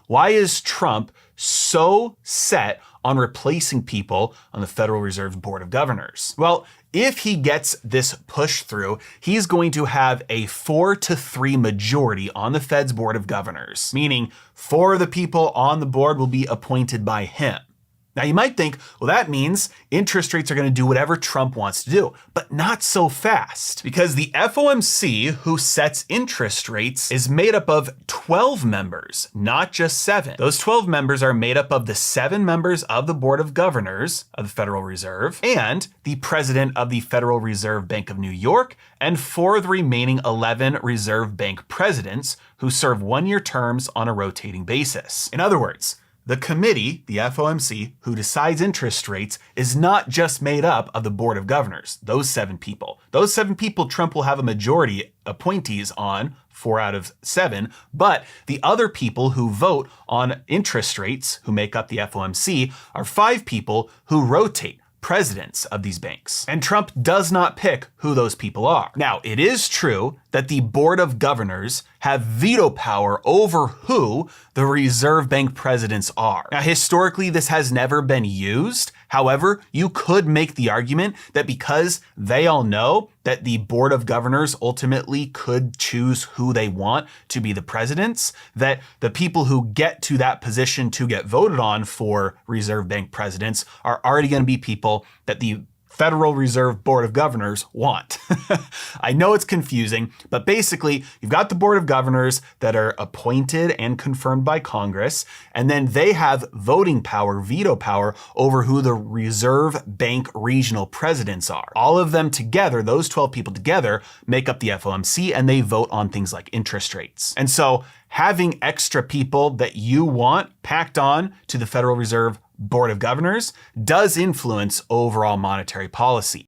Why is Trump so set on replacing people on the Federal Reserve's Board of Governors? Well, if he gets this push through, he's going to have a 4-3 majority on the Fed's Board of Governors, meaning 4 of the people on the board will be appointed by him. Now you might think, well, that means interest rates are going to do whatever Trump wants to do, but not so fast, because the FOMC, who sets interest rates, is made up of 12 members, not just 7. Those 12 members are made up of the 7 members of the Board of Governors of the Federal Reserve and the president of the Federal Reserve Bank of New York and 4 of the remaining 11 Reserve Bank presidents who serve 1-year terms on a rotating basis. In other words, the committee, the FOMC, who decides interest rates is not just made up of the Board of Governors, those 7 people. Those 7 people Trump will have a majority appointees on, 4 out of 7, but the other people who vote on interest rates, who make up the FOMC, are 5 people who rotate, presidents of these banks. And Trump does not pick who those people are. Now, it is true that the Board of Governors have veto power over who the Reserve Bank presidents are. Now, historically, this has never been used. However, you could make the argument that because they all know that the Board of Governors ultimately could choose who they want to be the presidents, that the people who get to that position to get voted on for Reserve Bank presidents are already going to be people that the Federal Reserve Board of Governors want. I know it's confusing, but basically you've got the Board of Governors that are appointed and confirmed by Congress, and then they have voting power, veto power over who the Reserve Bank regional presidents are. All of them together, those 12 people together, make up the FOMC, and they vote on things like interest rates. And so having extra people that you want packed on to the Federal Reserve Board of Governors does influence overall monetary policy.